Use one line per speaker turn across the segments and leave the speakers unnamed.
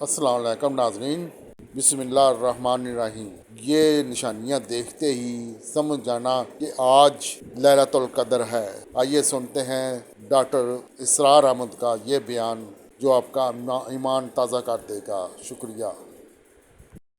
السلام علیکم ناظرین، بسم اللہ الرحمن الرحیم۔ یہ نشانیاں دیکھتے ہی سمجھ جانا کہ آج لیلۃ القدر ہے۔ آئیے سنتے ہیں ڈاکٹر اسرار احمد کا یہ بیان جو آپ کا ایمان تازہ کر دے گا۔ شکریہ۔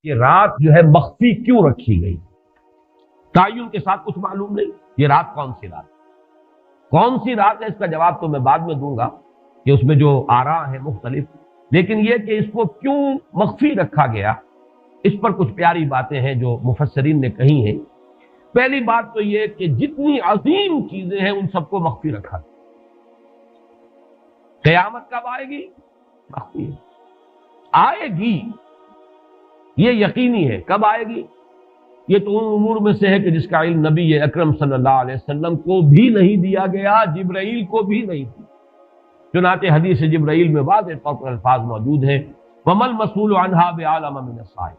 یہ رات جو ہے مخفی کیوں رکھی گئی؟ تعین کے ساتھ کچھ معلوم نہیں یہ رات کون سی رات ہے۔ اس کا جواب تو میں بعد میں دوں گا کہ اس میں جو آراء ہیں مختلف، لیکن یہ کہ اس کو کیوں مخفی رکھا گیا، اس پر کچھ پیاری باتیں ہیں جو مفسرین نے کہی ہیں۔ پہلی بات تو یہ کہ جتنی عظیم چیزیں ہیں ان سب کو مخفی رکھا گیا۔ قیامت کب آئے گی؟ مخفی آئے گی، یہ یقینی ہے۔ کب آئے گی؟ یہ تو ان امور میں سے ہے کہ جس کا علم نبی اکرم صلی اللہ علیہ وسلم کو بھی نہیں دیا گیا، جبرائیل کو بھی نہیں دیا۔ چنانچہ حدیث جبرائیل میں واضح طور پر الفاظ موجود ہیں، وَمَا الْمَسْئُولُ عَنْهَا بِأَعْلَمَ مِنَ السَّائِلِ۔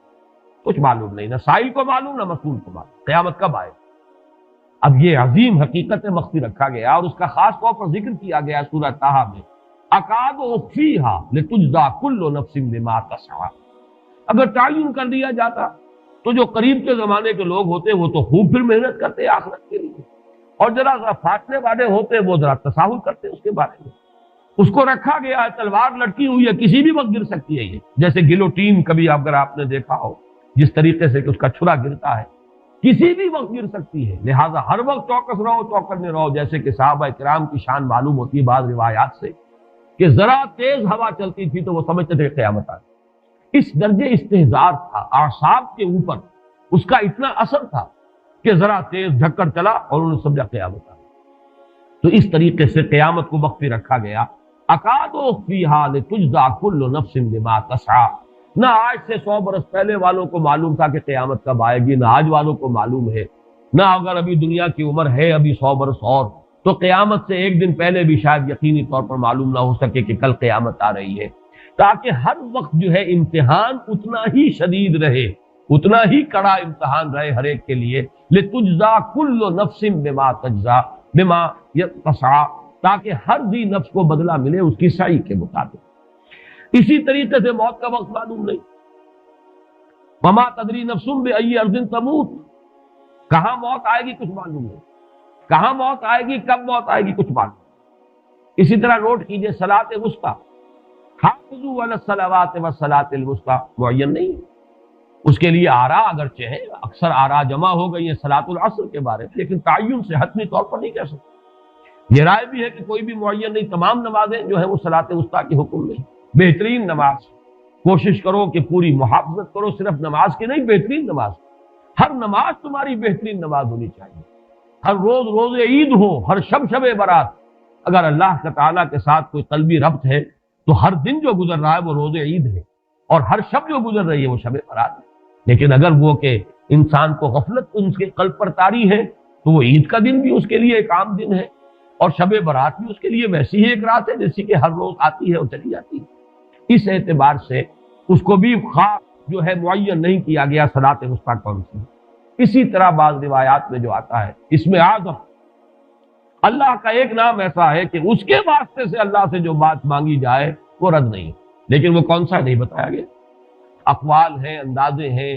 کچھ معلوم نہیں، نہ سائل کو معلوم نہ مسئول کو معلوم قیامت کب آئے۔ اب یہ عظیم حقیقت مخفی رکھا گیا اور اس کا خاص طور پر ذکر کیا گیا سورہ طٰہٰ میں، أَكَادُ أُخْفِيهَا لِتُجْزَىٰ كُلُّ نَفْسٍ بِمَا تَسْعَىٰ۔ اگر تعین کر دیا جاتا تو جو قریب کے زمانے کے لوگ ہوتے وہ تو خوب پھر محنت کرتے آخرت کے لیے، اور ذرا فاصلے والے ہوتے وہ ذرا تساہل کرتے اس کے بارے میں۔ اس کو رکھا گیا ہے، تلوار لٹکی ہوئی ہے، کسی بھی وقت گر سکتی ہے۔ یہ جیسے گلوٹین کبھی اگر آپ نے دیکھا ہو جس طریقے سے کہ اس کا چھرا گرتا ہے، کسی بھی وقت گر سکتی ہے، لہٰذا ہر وقت چوکس رہو، چوکنے رہو۔ جیسے کہ صحابہ کرام کی شان معلوم ہوتی ہے بعض روایات سے کہ ذرا تیز ہوا چلتی تھی تو وہ سمجھتے تھے کہ قیامت آ گئی۔ اس درجے استحضار تھا اعصاب کے اوپر، اس کا اتنا اثر تھا کہ ذرا تیز جھکڑ چلا اور انہوں نے سمجھا قیامت آ گئی۔ تو اس طریقے سے قیامت کو مخفی رکھا گیا۔ اکاد اخفیہا لتجزا کل نفس بما تسعی۔ نہ آج سے 100 برس پہلے والوں کو معلوم تھا کہ قیامت کب آئے گی، نہ آج والوں کو معلوم ہے، نہ اگر ابھی دنیا کی عمر ہے ابھی 100 برس اور تو قیامت سے ایک دن پہلے بھی شاید یقینی طور پر معلوم نہ ہو سکے کہ کل قیامت آ رہی ہے، تاکہ ہر وقت جو ہے امتحان اتنا ہی شدید رہے، اتنا ہی کڑا امتحان رہے ہر ایک کے لیے۔ لتجزا کل نفس بما تجزا بما تسعی، تاکہ ہر ذی نفس کو بدلہ ملے اس کی سعی کے مطابق۔ اسی طریقے سے موت کا وقت معلوم نہیں، وما تدری نفس بأی ارض تموت، کہاں موت آئے گی کچھ معلوم نہیں، کہاں موت آئے گی، کب موت آئے گی کچھ معلوم نہیں۔ اسی طرح نوٹ کیجئے صلاۃ وسطیٰ، حافظوا علی الصلوات والصلاۃ الوسطیٰ معین نہیں، اس کے لیے آراء اگرچہ ہیں، اکثر آراء جمع ہو گئی ہیں صلاۃ العصر کے بارے میں، لیکن تعین سے حتمی طور پر نہیں کہہ سکتے۔ یہ رائے بھی ہے کہ کوئی بھی معین نہیں، تمام نمازیں جو ہیں وہ صلاۃ وسطیٰ کی حکم میں۔ بہترین نماز کوشش کرو کہ پوری محافظت کرو، صرف نماز کی نہیں، بہترین نماز، ہر نماز تمہاری بہترین نماز ہونی چاہیے۔ ہر روز روز عید ہو، ہر شب شب برات، اگر اللہ تعالیٰ کے ساتھ کوئی قلبی ربط ہے تو ہر دن جو گزر رہا ہے وہ روز عید ہے، اور ہر شب جو گزر رہی ہے وہ شب برات ہے۔ لیکن اگر وہ کہ انسان کو غفلت ان کے قلب پر طاری ہے تو وہ عید کا دن بھی اس کے لیے ایک عام دن ہے، اور شب برات بھی اس کے لیے ویسی ہی ایک رات ہے جیسی کہ ہر روز آتی ہے اور چلی جاتی ہے۔ اس اعتبار سے اس کو بھی خاص جو ہے معین نہیں کیا گیا صلاۃ وسطیٰ کون سی۔ اسی طرح بعض روایات میں جو آتا ہے اس میں اعظم، اللہ کا ایک نام ایسا ہے کہ اس کے واسطے سے اللہ سے جو بات مانگی جائے وہ رد نہیں، لیکن وہ کون سا نہیں بتایا گیا۔ اقوال ہیں، اندازے ہیں،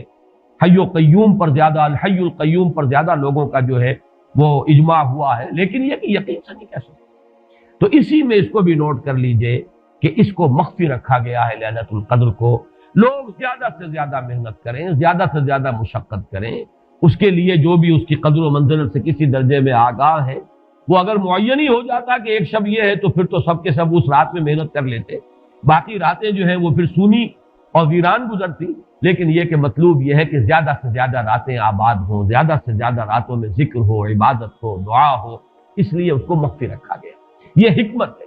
حی و قیوم پر زیادہ، الحی القیوم پر زیادہ لوگوں کا جو ہے وہ اجماع ہوا ہے، لیکن یہ کہ یقین سے نہیں کہہ سکتے۔ تو اسی میں اس کو بھی نوٹ کر لیجئے کہ اس کو مخفی رکھا گیا ہے لیلۃ القدر کو۔ لوگ زیادہ سے زیادہ محنت کریں، زیادہ سے زیادہ مشقت کریں، اس کے لیے جو بھی اس کی قدر و منزلت سے کسی درجے میں آگاہ ہے، وہ اگر معین ہی ہو جاتا کہ ایک شب یہ ہے تو پھر تو سب کے سب اس رات میں محنت کر لیتے، باقی راتیں جو ہیں وہ پھر سونی اور ویران گزرتی۔ لیکن یہ کہ مطلوب یہ ہے کہ زیادہ سے زیادہ راتیں آباد ہوں، زیادہ سے زیادہ راتوں میں ذکر ہو، عبادت ہو، دعا ہو، اس لیے اس کو مخفی رکھا گیا۔ یہ حکمت ہے۔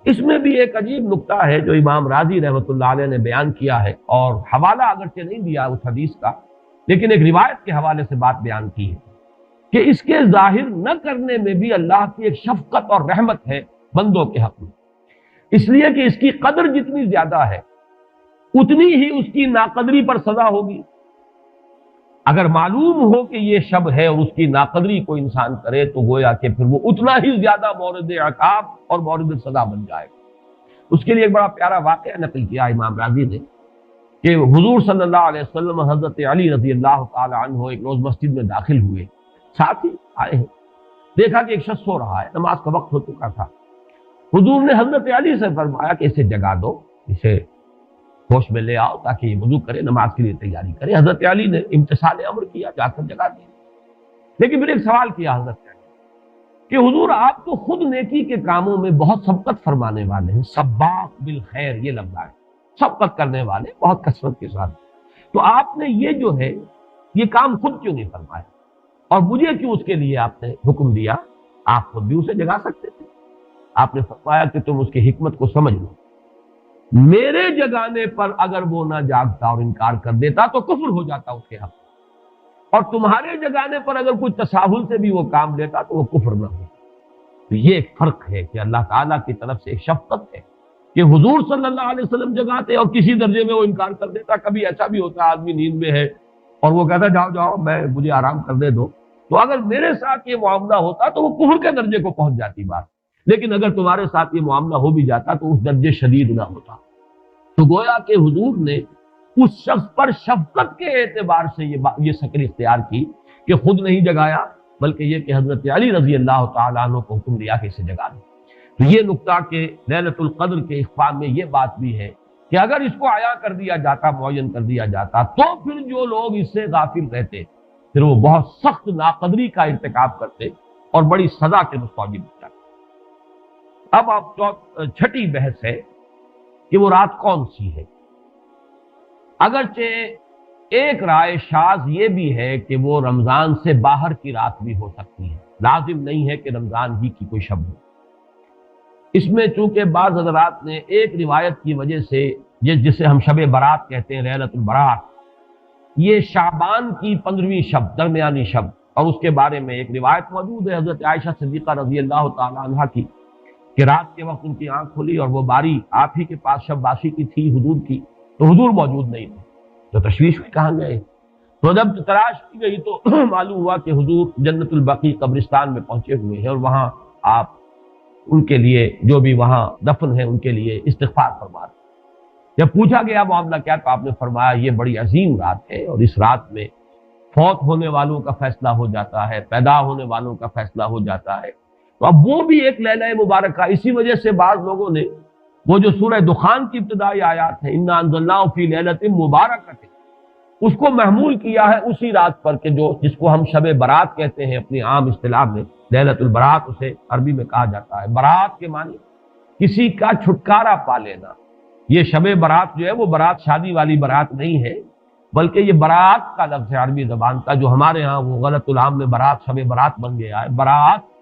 اس میں بھی ایک عجیب نکتہ ہے جو امام راضی رحمۃ اللہ علیہ نے بیان کیا ہے، اور حوالہ اگرچہ نہیں دیا اس حدیث کا، لیکن ایک روایت کے حوالے سے بات بیان کی ہے کہ اس کے ظاہر نہ کرنے میں بھی اللہ کی ایک شفقت اور رحمت ہے بندوں کے حق میں، اس لیے کہ اس کی قدر جتنی زیادہ ہے اتنی ہی اس کی ناقدری پر سزا ہوگی۔ اگر معلوم ہو کہ یہ شب ہے اور اس کی ناقدری کو انسان کرے تو گویا کہ پھر وہ اتنا ہی زیادہ مورد عقاب اور مورد سزا بن جائے گا۔ اس کے لیے ایک بڑا پیارا واقعہ نقل کیا امام راضی نے کہ حضور صلی اللہ علیہ وسلم حضرت علی رضی اللہ تعالی عنہ ایک روز مسجد میں داخل ہوئے، ساتھ ہی آئے ہیں، دیکھا کہ ایک شخص سو رہا ہے، نماز کا وقت ہو چکا تھا۔ حضور نے حضرت علی سے فرمایا کہ اسے جگا دو، اسے ہوش میں لے آؤ تاکہ یہ وضو کرے، نماز کے لیے تیاری کرے۔ حضرت علی نے امتثال امر کیا، جا کر جگا دیا۔ لیکن پھر ایک سوال کیا حضرت علی کہ حضور آپ تو خود نیکی کے کاموں میں بہت سبقت فرمانے والے ہیں، سباق بالخیر یہ لفظ ہے، سبقت کرنے والے بہت کثرت کے ساتھ، تو آپ نے یہ جو ہے یہ کام خود کیوں نہیں فرمایا اور مجھے کیوں اس کے لیے آپ نے حکم دیا؟ آپ خود بھی اسے جگا سکتے تھے۔ آپ نے فرمایا کہ تم اس کی حکمت کو سمجھ لو، میرے جگانے پر اگر وہ نہ جاگتا اور انکار کر دیتا تو کفر ہو جاتا اس کے حق، اور تمہارے جگانے پر اگر کوئی تساہل سے بھی وہ کام لیتا تو وہ کفر نہ ہو۔ تو یہ ایک فرق ہے کہ اللہ تعالیٰ کی طرف سے ایک شفقت ہے کہ حضور صلی اللہ علیہ وسلم جگاتے اور کسی درجے میں وہ انکار کر دیتا۔ کبھی ایسا بھی ہوتا آدمی نیند میں ہے اور وہ کہتا جاؤ جاؤ مجھے آرام کرنے دو، تو اگر میرے ساتھ یہ معاملہ ہوتا تو وہ کفر کے درجے کو پہنچ جاتی بات، لیکن اگر تمہارے ساتھ یہ معاملہ ہو بھی جاتا تو اس درجے شدید نہ ہوتا۔ تو گویا کہ حضور نے اس شخص پر شفقت کے اعتبار سے یہ شکل اختیار کی کہ خود نہیں جگایا، بلکہ یہ کہ حضرت علی رضی اللہ تعالیٰ عنہ کو حکم دیا کہ اسے جگا دو۔ تو یہ نقطہ کہ لیلۃ القدر کے اخفاء میں یہ بات بھی ہے کہ اگر اس کو عیاں کر دیا جاتا، معین کر دیا جاتا، تو پھر جو لوگ اس سے غافل رہتے پھر وہ بہت سخت ناقدری کا ارتکاب کرتے اور بڑی سزا کے مستوجب ہو جاتے۔ اب آپ چھٹی بحث ہے کہ وہ رات کون سی ہے۔ اگرچہ ایک رائے شاذ یہ بھی ہے کہ وہ رمضان سے باہر کی رات بھی ہو سکتی ہے، لازم نہیں ہے کہ رمضان ہی کی کوئی شب ہو۔ اس میں چونکہ بعض حضرات نے ایک روایت کی وجہ سے جسے ہم شب برات کہتے ہیں، لیلۃ البرات، یہ شعبان کی 15ویں شب، درمیانی شب، اور اس کے بارے میں ایک روایت موجود ہے حضرت عائشہ صدیقہ رضی اللہ تعالی عنہا کی کہ رات کے وقت ان کی آنکھ کھلی اور وہ باری آپ ہی کے پاس شب باسی کی تھی حضور کی، تو حضور موجود نہیں تھے، تو تشویش ہوئی کہاں گئے۔ تو جب تلاش کی گئی تو معلوم ہوا کہ حضور جنت البقیع قبرستان میں پہنچے ہوئے ہیں اور وہاں آپ ان کے لیے جو بھی وہاں دفن ہے ان کے لیے استغفار فرما رہے ہیں۔ جب پوچھا گیا معاملہ کیا، تو آپ نے فرمایا یہ بڑی عظیم رات ہے اور اس رات میں فوت ہونے والوں کا فیصلہ ہو جاتا ہے، پیدا ہونے والوں کا فیصلہ ہو جاتا ہے۔ تو اب وہ بھی ایک لیلہ مبارکہ، اسی وجہ سے بعض لوگوں نے وہ جو سورہ دخان کی ابتدائی آیات ہے انا انزلناہ فی لیلۃ مبارکۃ، اس کو محمول کیا ہے اسی رات پر کہ جس کو ہم شب برات کہتے ہیں اپنی عام اصطلاح میں، لیلۃ البرات اسے عربی میں کہا جاتا ہے۔ برات کے معنی کسی کا چھٹکارا پا لینا۔ یہ شب برات جو ہے وہ برات شادی والی برات نہیں ہے، بلکہ یہ برات کا لفظ ہے عربی زبان کا، جو ہمارے ہاں وہ غلط العام میں برات شب برات بن گیا ہے۔ برات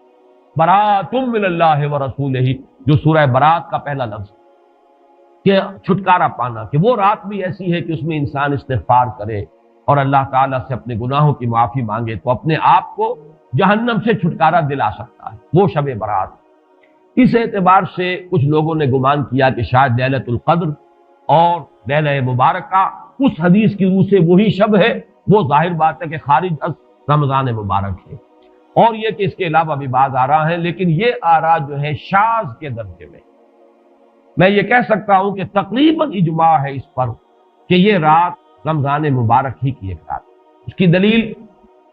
برات من اللہ ورسولہ، جو سورہ برات کا پہلا لفظ ہے کہ چھٹکارا پانا، کہ وہ رات بھی ایسی ہے کہ اس میں انسان استغفار کرے اور اللہ تعالیٰ سے اپنے گناہوں کی معافی مانگے تو اپنے آپ کو جہنم سے چھٹکارا دلا سکتا ہے، وہ شب برات۔ اس اعتبار سے کچھ لوگوں نے گمان کیا کہ شاید لیلۃ القدر اور لیلہ مبارکہ اس حدیث کی روح سے وہی شب ہے، وہ ظاہر بات ہے کہ خارج از رمضان مبارک ہے، اور یہ کہ اس کے علاوہ بھی بعض آراء ہیں، لیکن یہ آراء جو ہے شاذ کے درجے میں۔ میں یہ کہہ سکتا ہوں کہ تقریباً اجماع ہے اس پر کہ یہ رات رمضان مبارک ہی کی ایک رات۔ اس کی دلیل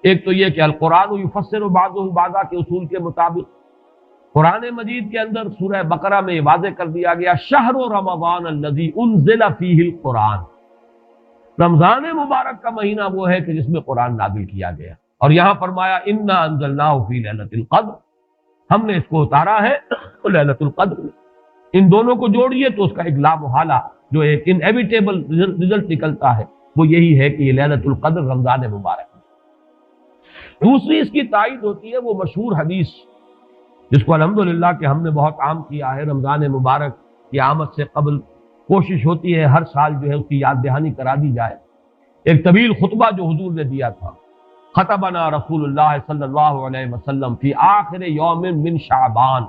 ایک تو یہ کہ القرآن یفسر بعضہ بعضا کے اصول کے مطابق قرآن مجید کے اندر سورہ بقرہ میں یہ واضح کر دیا گیا شہر رمضان الذی انزل فیہ القرآن، رمضان مبارک کا مہینہ وہ ہے کہ جس میں قرآن نازل کیا گیا، اور یہاں فرمایا انا انزلناہ فی لیلۃ القدر، ہم نے اس کو اتارا ہے لیلۃ القدر میں۔ ان دونوں کو جوڑیے تو اس کا ایک لا محالہ جو ایک انیویٹیبل رزلٹ نکلتا ہے وہ یہی ہے کہ یہ لیلۃ القدر رمضان مبارک ہے۔ دوسری اس کی تائید ہوتی ہے وہ مشہور حدیث جس کو الحمدللہ کہ ہم نے بہت عام کیا ہے، رمضان مبارک کی آمد سے قبل کوشش ہوتی ہے ہر سال جو ہے اس کی یاد دہانی کرا دی جائے۔ ایک طویل خطبہ جو حضور نے دیا تھا، خطبنا رسول اللہ صلی اللہ علیہ وسلم فی آخر یوم من شعبان،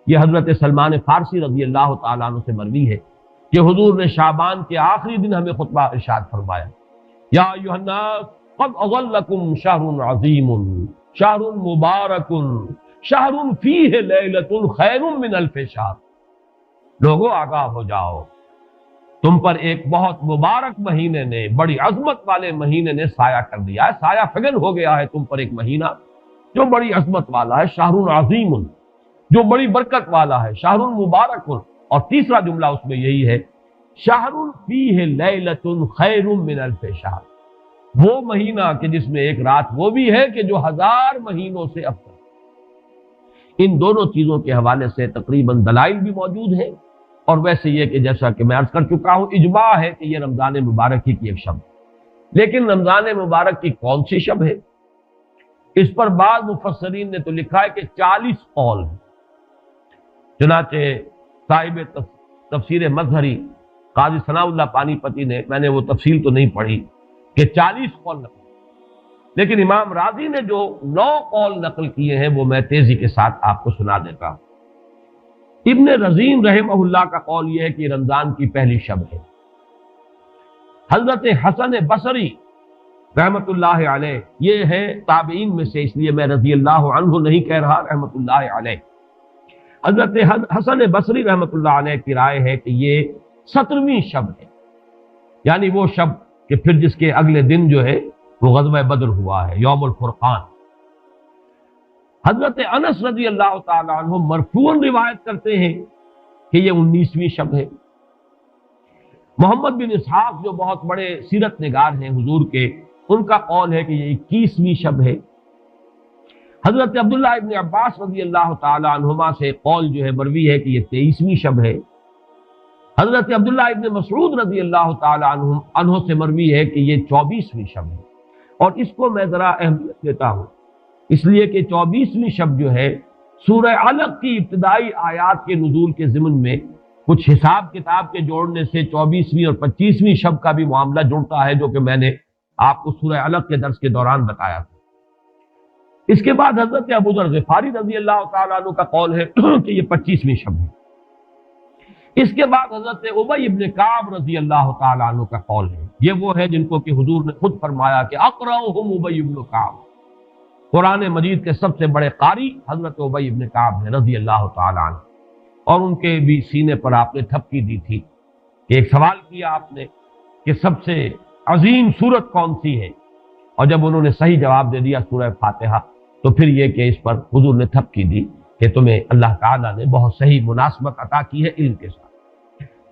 یہ حضرت سلمان فارسی رضی اللہ تعالیٰ عنہ سے مروی ہے کہ حضور نے شعبان کے آخری دن ہمیں خطبہ ارشاد فرمایا، یا ایھا الناس قد اظلکم شہر عظیم شہر مبارک شہر فیہ لیلۃ خیر من الف شہر، لوگوں آگاہ ہو جاؤ، تم پر ایک بہت مبارک مہینے نے، بڑی عظمت والے مہینے نے سایہ کر دیا ہے، سایہ فگن ہو گیا ہے تم پر ایک مہینہ جو بڑی عظمت والا ہے، شہر عظیم، جو بڑی برکت والا ہے، شہر مبارک۔ اور تیسرا جملہ اس میں یہی ہے، شہر فیہ لیلۃ خیر من الف شہر، وہ مہینہ کہ جس میں ایک رات وہ بھی ہے کہ جو 1000 مہینوں سے افضل۔ ان دونوں چیزوں کے حوالے سے تقریباً دلائل بھی موجود ہیں، اور ویسے یہ کہ جیسا کہ میں عرض کر چکا ہوں، اجماع ہے کہ یہ رمضان مبارک ہی کی ایک شب ہے۔ لیکن رمضان مبارک کی کون سی شب ہے؟ اس پر بعض مفسرین نے تو لکھا ہے کہ 40 قول ہیں۔ چنانچہ صاحب تفسیر مظہری قاضی ثناء اللہ پانی پتی نے، میں نے وہ تفصیل تو نہیں پڑھی، کہ 40 قول نقل، لیکن امام راضی نے جو 9 قول نقل کیے ہیں وہ میں تیزی کے ساتھ آپ کو سنا دیتا ہوں۔ ابن رزین رحمہ اللہ کا قول یہ ہے کہ رمضان کی پہلی شب ہے۔ حضرت حسن بصری رحمت اللہ علیہ، یہ ہے تابعین میں سے، اس لیے میں رضی اللہ عنہ نہیں کہہ رہا، رحمت اللہ علیہ، حضرت حسن بصری رحمت اللہ علیہ کی رائے ہے کہ یہ 17ویں شب ہے، یعنی وہ شب کہ پھر جس کے اگلے دن جو ہے وہ غزوہ بدر ہوا ہے، یوم الفرقان۔ حضرت انس رضی اللہ تعالی عنہ مرفوعاً روایت کرتے ہیں کہ یہ 19ویں شب ہے۔ محمد بن اسحاق جو بہت بڑے سیرت نگار ہیں حضور کے، ان کا قول ہے کہ یہ 21ویں شب ہے۔ حضرت عبداللہ ابن عباس رضی اللہ تعالی عنہما سے قول جو ہے مروی ہے کہ یہ 23ویں شب ہے۔ حضرت عبداللہ ابن مسعود رضی اللہ تعالی عنہ سے مروی ہے کہ یہ 24ویں شب ہے۔ اور اس کو میں ذرا اہمیت دیتا ہوں اس لیے کہ 24ویں شب جو ہے سورہ علق کی ابتدائی آیات کے نزول کے ضمن میں کچھ حساب کتاب کے جوڑنے سے 24ویں اور 25ویں شب کا بھی معاملہ جڑتا ہے، جو کہ میں نے آپ کو سورہ علق کے درس کے دوران بتایا تھا۔ اس کے بعد حضرت ابو ذر غفاری رضی اللہ تعالیٰ عنہ کا قول ہے کہ یہ 25ویں شب ہے۔ اس کے بعد حضرت ابی ابن کعب رضی اللہ تعالیٰ عنہ کا قول ہے، یہ وہ ہے جن کو کہ حضور نے خود فرمایا کہ اقرأہم ابی ابن کعب، قرآن مجید کے سب سے بڑے قاری حضرت ابی ابن کعب ہیں رضی اللہ تعالیٰ عنہ، اور ان کے بھی سینے پر آپ نے تھپکی دی تھی کہ ایک سوال کیا آپ نے کہ سب سے عظیم سورت کون سی ہے، اور جب انہوں نے صحیح جواب دے دیا سورہ فاتحہ، تو پھر یہ کہ اس پر حضور نے تھپکی دی کہ تمہیں اللہ تعالیٰ نے بہت صحیح مناسبت عطا کی ہے علم کے ساتھ۔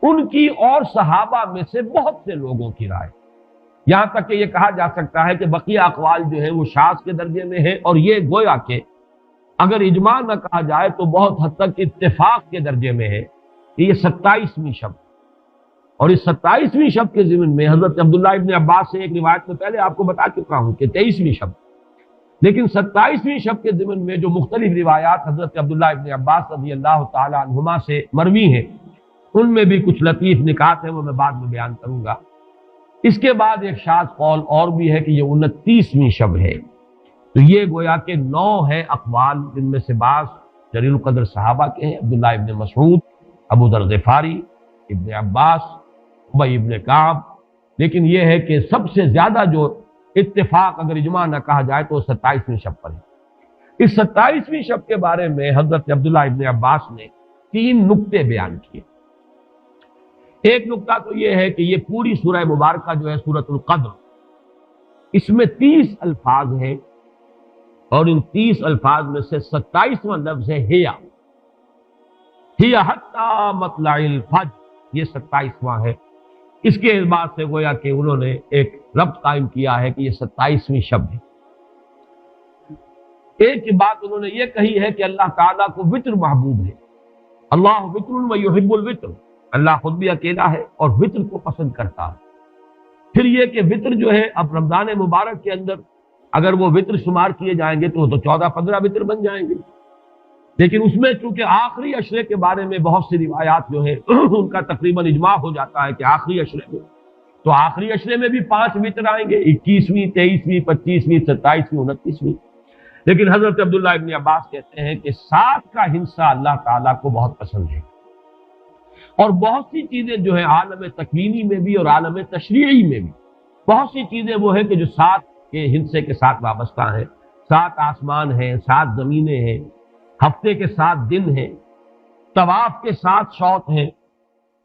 ان کی اور صحابہ میں سے بہت سے لوگوں کی رائے، یہاں تک کہ یہ کہا جا سکتا ہے کہ بقیہ اقوال جو ہیں وہ شاذ کے درجے میں ہیں، اور یہ گویا کہ اگر اجماع نہ کہا جائے تو بہت حد تک اتفاق کے درجے میں ہے کہ یہ 27ویں شب، اور اس 27ویں شب کے ضمن میں حضرت عبداللہ ابن عباس سے ایک روایت میں پہلے آپ کو بتا چکا ہوں کہ 23ویں شب، لیکن 27ویں شب کے ضمن میں جو مختلف روایات حضرت عبداللہ ابن عباس رضی اللہ تعالی عنہما سے مروی ہیں، ان میں بھی کچھ لطیف نکات ہیں، وہ میں بعد میں بیان کروں گا۔ اس کے بعد ایک شاذ قول اور بھی ہے کہ یہ 29ویں شب ہے۔ تو یہ گویا کہ 9 ہیں اقوال، جن میں سے بعض جلیل القدر صحابہ کے ہیں، عبداللہ ابن مسعود، ابو ذر غفاری، ابن عباس، ابی ابن کعب، لیکن یہ ہے کہ سب سے زیادہ جو اتفاق اگر اجماع نہ کہا جائے تو 27ویں شب پر ہے۔ اس 27ویں شب کے بارے میں حضرت عبداللہ ابن عباس نے 3 نکتے بیان کیے۔ ایک نکتہ تو یہ ہے کہ یہ پوری سورہ مبارکہ جو ہے سورۃ القدر، اس میں 30 الفاظ ہیں، اور ان 30 الفاظ میں سے 27واں لفظ ہے ہیا حتی مطلع الفجر، یہ 27واں ہے۔ اس کے اعتبار سے گویا کہ انہوں نے ایک ربط قائم کیا ہے کہ یہ 27ویں شب ہے۔ ایک بات انہوں نے یہ کہی ہے کہ اللہ تعالیٰ کو وطر محبوب ہے، اللہ وطر و یحب الوطر، اللہ خود بھی اکیلا ہے اور وطر کو پسند کرتا ہے۔ پھر یہ کہ وطر جو ہے اب رمضان مبارک کے اندر اگر وہ وطر شمار کیے جائیں گے تو 14-15 وطر بن جائیں گے، لیکن اس میں چونکہ آخری عشرے کے بارے میں بہت سی روایات جو ہے ان کا تقریباً اجماع ہو جاتا ہے کہ آخری عشرے میں، تو آخری عشرے میں بھی 5 وطر آئیں گے، 21ویں، 23ویں، 25ویں، 27ویں، 29ویں۔ لیکن حضرت عبداللہ ابن عباس کہتے ہیں کہ 7 کا ہندسہ اللہ تعالیٰ کو بہت پسند ہے، اور بہت سی چیزیں جو ہیں عالم تکوینی میں بھی اور عالم تشریعی میں بھی بہت سی چیزیں وہ ہیں کہ جو 7 کے ہندسے کے ساتھ وابستہ ہیں۔ 7 آسمان ہیں، 7 زمینیں ہیں، ہفتے کے 7 دن ہیں، طواف کے 7 شوط ہیں،